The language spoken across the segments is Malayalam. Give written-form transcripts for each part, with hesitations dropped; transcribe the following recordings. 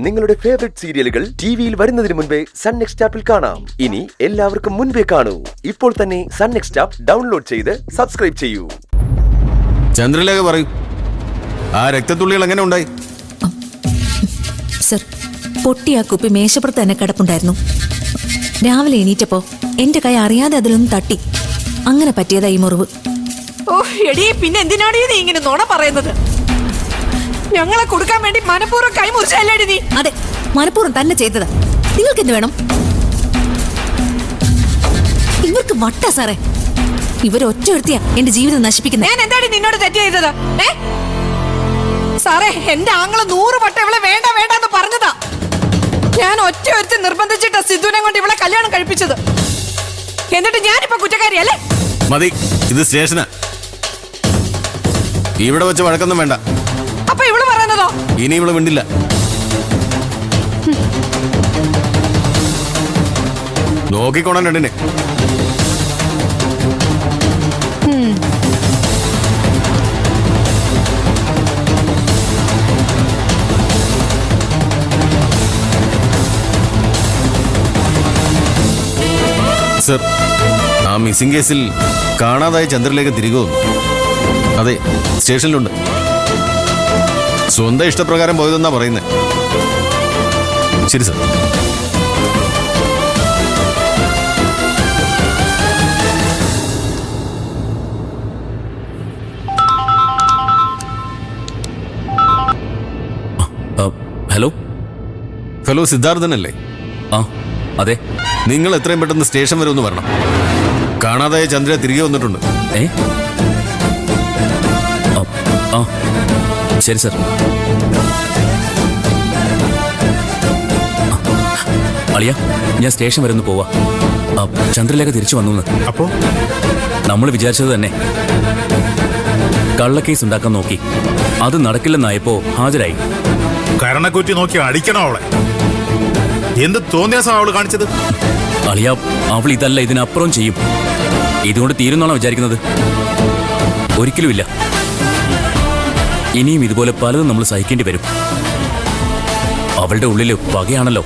നിങ്ങളുടെ ഫേവറേറ്റ് സീരിയലുകൾ ടിവിയിൽ വരുന്നതിന് മുൻപേ സൺ നെക്സ്റ്റ് ആപ്പിൽ കാണാം. ഇനി എല്ലാവർക്കും മുൻപേ കാണൂ. ഇപ്പോൾ തന്നെ സൺ നെക്സ്റ്റ് ആപ്പ് ഡൗൺലോഡ് ചെയ്ത് സബ്സ്ക്രൈബ് ചെയ്യൂ. ചന്ദ്രലേഖ പറയൂ, ആ രക്തത്തുള്ളികൾ എങ്ങനെ ഉണ്ടായി? സർ, പൊട്ടിയ കുപ്പി മേശപ്പുറത്ത് തന്നെ കിടപ്പുണ്ടായിരുന്നു. രാവിലെ എണീറ്റപ്പോ എന്റെ കൈ അറിയാതെ അതിലൊന്നും തട്ടി. അങ്ങനെ പറ്റിയതാ ഈ മുറിവ്. ഓ എടീ, പിന്നെ എന്തിനാണ് നീ ഇങ്ങനെ നുണ പറയുന്നത്? ഞങ്ങളെ കൊടുക്കാൻ വേണ്ടി മനഃപൂർവ്വം കൈ മുറിച്ചല്ലേടി നീ? അതെ, മനഃപൂർവ്വം തന്നെ ചെയ്തതാ. നിങ്ങൾക്ക് എന്ത് വേണം? ഇവർക്ക് വട്ട സാറേ. ഇവരൊറ്റ എടുത്തിയാ എന്റെ ജീവിതം നശിപ്പിക്കുന്നത്. ഞാൻ എന്താണ് നിന്നോട് തെറ്റ് ചെയ്തത്? സാറേ, എന്റെ ആങ്ങള് 100 വട്ടം ഇവളെ വേണ്ട വേണ്ട എന്ന് പറഞ്ഞതാ. ഞാൻ ഒറ്റ ഒരുത്തി നിർബന്ധിച്ചിട്ടാ സിദ്ധുവിനെ കൊണ്ട് ഇവളെ കല്യാണം കഴിപ്പിച്ചത്. എന്നിട്ട് ഞാനിപ്പോ കുറ്റക്കാരിയല്ലേ? മതി, ഇത് സ്റ്റേഷനാ. ഇവിടെ വെച്ച് വഴക്കൊന്നും വേണ്ട. അപ്പൊ ഇവള് പറയുന്നതോ? ഇനി ഇവള് മിണ്ടില്ല. നോക്കിക്കോണം രണ്ടിനെ. സർ, ആ മിസ്സിംഗ് കേസിൽ കാണാതായ ചന്ദ്രലേഖ തിരികെ വന്നു. അതെ, സ്റ്റേഷനിലുണ്ട്. സ്വന്തം ഇഷ്ടപ്രകാരം പോയതെന്നാ പറയുന്നത്. ശരി സർ. Hello hello, സിദ്ധാർത്ഥനല്ലേ? ആ അതെ. നിങ്ങൾ എത്രയും പെട്ടെന്ന് സ്റ്റേഷൻ വരെ ഒന്ന് വരണം. കാണാതായ ചന്ദ്ര തിരികെ വന്നിട്ടുണ്ട്. ആ ശരി സർ. അളിയ, ഞാൻ സ്റ്റേഷൻ വരെ ഒന്ന് പോവാ. ചന്ദ്രലേഖ തിരിച്ചു വന്നു. അപ്പോ നമ്മൾ വിചാരിച്ചത് തന്നെ. കള്ളക്കേസ് ഉണ്ടാക്കാൻ നോക്കി, അത് നടക്കില്ലെന്നായപ്പോ ഹാജരായി. കരണക്കുറ്റി നോക്കി അടിക്കണം അവളെ. എന്ത് തോന്നിയാസം അവള് കാണിച്ചത്? അളിയ, അവൾ ഇതല്ല ഇതിനപ്പുറം ചെയ്യും. ഇതുകൊണ്ട് തീരുന്നാണോ വിചാരിക്കുന്നത്? ഒരിക്കലുമില്ല. ഇനിയും ഇതുപോലെ പലതും നമ്മൾ സഹിക്കേണ്ടി വരും. അവളുടെ ഉള്ളില് പകയാണല്ലോ,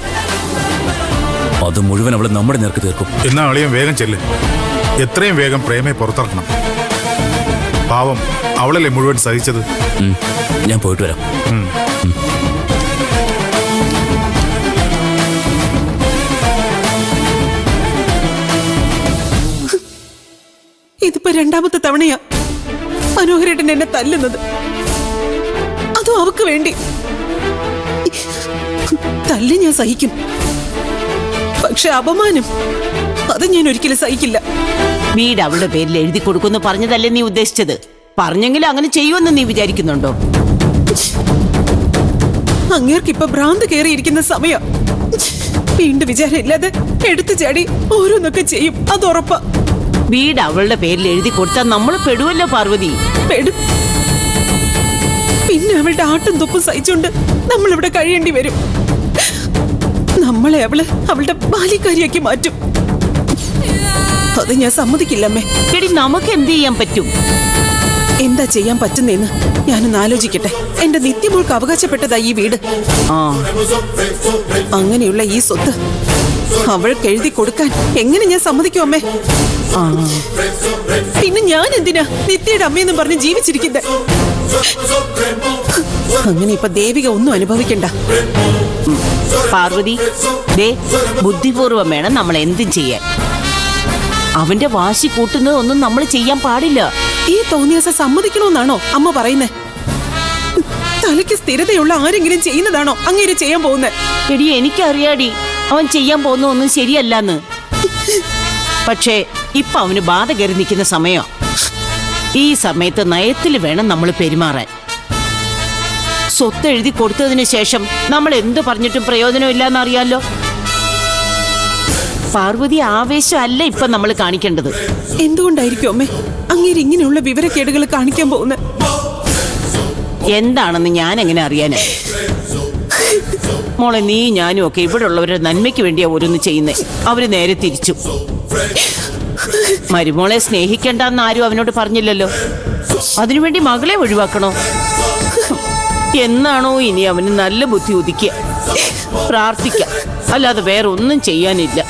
അത് മുഴുവൻ അവൾ നമ്മുടെ നേർക്ക് തീർക്കും. എന്നാ അളിയൻ വേഗം ചെല്ല്. എത്രയും വേഗം പ്രേമയെ പുറത്തിറക്കണം. പാവം, അവളല്ലേ മുഴുവൻ സഹിച്ചത്. ഞാൻ പോയിട്ട് വരാം. ഇതിപ്പോ 2ാമത്തെ തവണയാ മനോഹരേട്ടൻ എന്നെ തല്ലുന്നത്. അതും അവക്ക് വേണ്ടി. തല്ല് ഞാൻ സഹിക്കും, പക്ഷെ അപമാനം അത് ഞാൻ ഒരിക്കലും സഹിക്കില്ല. വീട് അവളുടെ പേരിൽ എഴുതി കൊടുക്കുമെന്ന് പറഞ്ഞതല്ലേ നീ ഉദ്ദേശിച്ചത്? പറഞ്ഞെങ്കിലും അങ്ങനെ ചെയ്യുമെന്ന് നീ വിചാരിക്കുന്നുണ്ടോ? അങ്ങേർക്കിപ്പൊ ഭ്രാന്ത് കയറിയിരിക്കുന്ന സമയം. വീണ്ടും വിചാരം ഇല്ലാതെ എടുത്തു ചാടി ഓരോന്നൊക്കെ ചെയ്യും, അത് ഉറപ്പാ. വീട് അവളുടെ പേരിൽ എഴുതി കൊടുത്താൽ നമ്മൾ പെടുവല്ലോ പാർവതി. പെടും. പിന്നെ അവളുടെ ആട്ടും തുപ്പും സഹിച്ചുകൊണ്ട് നമ്മളിവിടെ കഴിയേണ്ടി വരും. നമ്മളെ അവളുടെ ബാലിക്കാരിയാക്കി മാറ്റും. അത് ഞാൻ സമ്മതിക്കില്ലമ്മേ. എടി, നമുക്ക് എന്ത് ചെയ്യാൻ പറ്റും? എന്താ ചെയ്യാൻ പറ്റുന്നേന്ന് ഞാനൊന്ന് ആലോചിക്കട്ടെ. എന്റെ നിത്യമോൾക്ക് അവകാശപ്പെട്ടതാ ഈ വീട്. അങ്ങനെയുള്ള ഈ സ്വത്ത് അവൾക്ക് എഴുതി കൊടുക്കാൻ എങ്ങനെ ഞാൻ സമ്മതിക്കും അമ്മേ? പിന്നെ ഞാൻ എന്തിനാ നിത്യയുടെ അമ്മയെന്നും പറഞ്ഞ് ജീവിച്ചിരിക്കുന്നത്? അങ്ങനെ ഇപ്പൊ ദേവിക ഒന്നും അനുഭവിക്കണ്ട. പാർവതി, ബുദ്ധിപൂർവം വേണം നമ്മൾ എന്തും ചെയ്യാൻ. അവന്റെ വാശി കൂട്ടുന്നതൊന്നും നമ്മൾ ചെയ്യാൻ പാടില്ല. ഈ തോന്നിയാസം സമ്മതിക്കണമെന്നാണോ അമ്മ പറയുന്നേ? തലയ്ക്ക് സ്ഥിരതയുള്ള ആരെങ്കിലും ചെയ്യുന്നതാണോ അങ്ങേര് ചെയ്യാൻ പോകുന്നത്? എടി, എനിക്കറിയാടി അവൻ ചെയ്യാൻ പോകുന്ന ഒന്നും ശരിയല്ലെന്ന്. പക്ഷേ ഇപ്പൊ അവന് ബാധ കയറി നിൽക്കുന്ന സമയം. ഈ സമയത്ത് നയത്തിൽ വേണം നമ്മൾ പെരുമാറാൻ. സ്വത്ത് എഴുതി കൊടുത്തതിന് ശേഷം നമ്മൾ എന്ത് പറഞ്ഞിട്ടും പ്രയോജനമില്ലാന്ന് അറിയാലോ. പാർവതി, ആവേശമല്ല ഇപ്പൊ നമ്മൾ കാണിക്കേണ്ടത്. എന്തുകൊണ്ടായിരിക്കും അമ്മേ അങ്ങേര് ഇങ്ങനെയുള്ള വിവരക്കേടുകൾ കാണിക്കാൻ പോകുന്നത്? എന്താണെന്ന് ഞാൻ എങ്ങനെ അറിയാനാ? മോളെ, നീ ഞാനും ഒക്കെ ഇവിടെ ഉള്ളവരുടെ നന്മയ്ക്ക് വേണ്ടിയാ ഓരോന്ന് ചെയ്യുന്നേ. അവര് നേരെ തിരിച്ചു. മരുമോളെ സ്നേഹിക്കണ്ടെന്ന് ആരും അവനോട് പറഞ്ഞില്ലല്ലോ. അതിനുവേണ്ടി മകളെ ഒഴിവാക്കണോ? എന്നാണോ ഇനി അവന് നല്ല ബുദ്ധി ഉദിക്കുക? പ്രാർത്ഥിക്കാം, അല്ലാതെ വേറെ ഒന്നും ചെയ്യാനില്ല.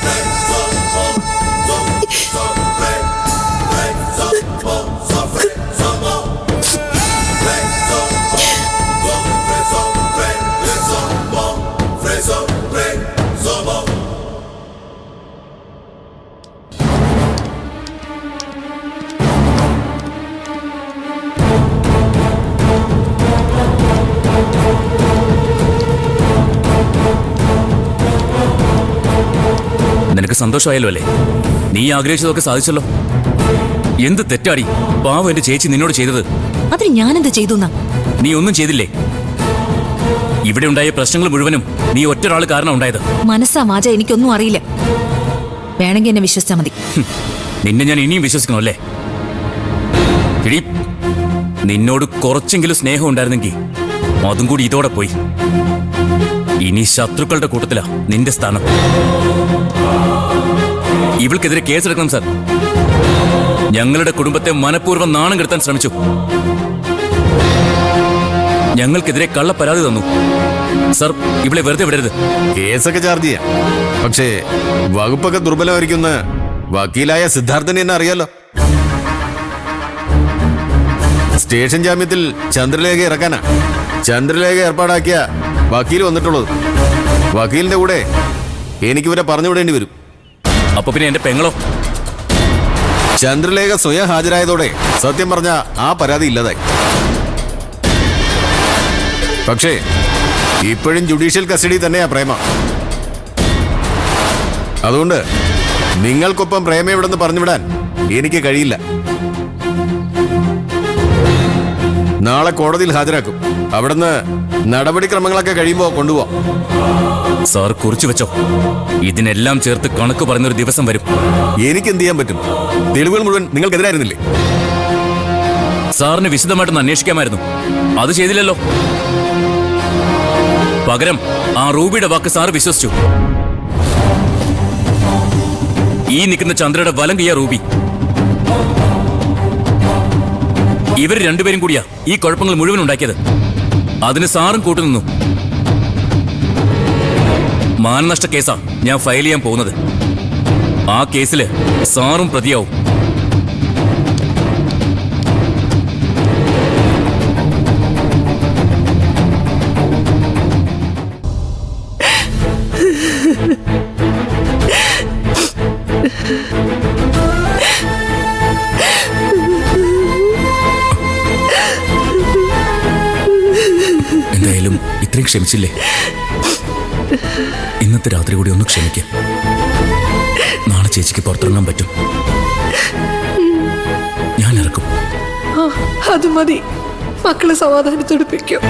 നിനക്ക് സന്തോഷമായല്ലോ അല്ലേ? നീ ആഗ്രഹിച്ചതൊക്കെ സാധിച്ചല്ലോ. എന്ത് തെറ്റാടി പാവം എന്റെ ചേച്ചി നിന്നോട് ചെയ്തത്? അതിന് ഞാനെന്ത് ചെയ്തു? നീ ഒന്നും ചെയ്തില്ലേ? ഇവിടെ ഉണ്ടായ പ്രശ്നങ്ങൾ മുഴുവനും നീ ഒറ്റൊരാൾ കാരണം ഉണ്ടായത്. മനസ്സാ വാച എനിക്കൊന്നും അറിയില്ല. വേണമെങ്കിൽ എന്നെ വിശ്വസിച്ചാ മതി. നിന്നെ ഞാൻ ഇനിയും വിശ്വസിക്കണോ അല്ലേ? എടീ, നിന്നോട് കുറച്ചെങ്കിലും സ്നേഹം ഉണ്ടായിരുന്നെങ്കിൽ അതും കൂടി ഇതോടെ പോയി. ഇനി ശത്രുക്കളുടെ കൂട്ടത്തിലാ നിന്റെ സ്ഥാനം. ഇവൾക്കെതിരെ കേസെടുക്കണം സാർ. ഞങ്ങളുടെ കുടുംബത്തെ മനഃപൂർവ്വം നാണം കെടുത്താൻ ശ്രമിച്ചു. ഞങ്ങൾക്കെതിരെ കള്ളപ്പരാതി തന്നു. സാർ, ഇവളെ വെറുതെ വിടരുത്. കേസൊക്കെ ചാർജ് ചെയ്യാം. പക്ഷേ വകുപ്പൊക്കെ ദുർബലമായിരിക്കുന്ന വക്കീലായ സിദ്ധാർത്ഥനെ എന്നെ അറിയാലോ. സ്റ്റേഷൻ ജാമ്യത്തിൽ ചന്ദ്രലേഖ ഇറക്കാനാ ചന്ദ്രലേഖ ഏർപ്പാടാക്കിയ വക്കീൽ വന്നിട്ടുള്ളത്. വക്കീലിന്റെ കൂടെ എനിക്ക് ഇവരെ പറഞ്ഞു വിടേണ്ടി വരും. അപ്പൊ പിന്നെ എന്റെ പെങ്ങളോ? ചന്ദ്രലേഖ സ്വയം ഹാജരായതോടെ സത്യം പറഞ്ഞ ആ പരാതി ഇല്ലാതായി. പക്ഷേ ഇപ്പോഴും ജുഡീഷ്യൽ കസ്റ്റഡി തന്നെയാ പ്രേമ. അതുകൊണ്ട് നിങ്ങൾക്കൊപ്പം പ്രേമ ഇവിടെന്ന് പറഞ്ഞുവിടാൻ എനിക്ക് കഴിയില്ല. നാളെ കോടതിയിൽ ഹാജരാക്കും. അവിടുന്ന് നടപടിക്രമങ്ങളൊക്കെ കഴിയുമ്പോൾ കൊണ്ടുപോവാം. സാർ കുറിച്ചു വെച്ചോ. ഇതിനെല്ലാം ചേർത്ത് കണക്ക് പറയുന്നൊരു ദിവസം വരും. എനിക്ക് എന്ത് ചെയ്യാൻ പറ്റും? തെളിവുകൾ മുഴുവൻ നിങ്ങൾക്കെതിരായിരുന്നില്ലേ? സാറിന് വിശദമായിട്ടൊന്ന് അന്വേഷിക്കാമായിരുന്നു. അത് ചെയ്തില്ലല്ലോ. പകരം ആ റൂബിയുടെ വാക്ക് സാർ വിശ്വസിച്ചു. ഈ നിൽക്കുന്ന ചന്ദ്രയുടെ വലം കയ്യ റൂബി. ഇവർ രണ്ടുപേരും കൂടിയാ ഈ കുഴപ്പങ്ങൾ മുഴുവൻ ഉണ്ടാക്കിയത്. അതിന് സാറും കൂട്ടുനിന്നു. മാനനഷ്ട കേസാ ഞാൻ ഫയൽ ചെയ്യാൻ പോകുന്നത്. ആ കേസില് സാറും പ്രതിയാവും. എന്തായാലും ഇത്രയും ക്ഷമിച്ചില്ലേ? ഇന്നത്തെ രാത്രി കൂടി ഒന്ന് ക്ഷമിക്കാം. നാളെ ചേച്ചിക്ക് പുറത്തിറങ്ങാൻ പറ്റും. ഞാൻ ഇറക്കും. അത് മതി. മക്കളെ സമാധാനത്തോടിപ്പിക്കും.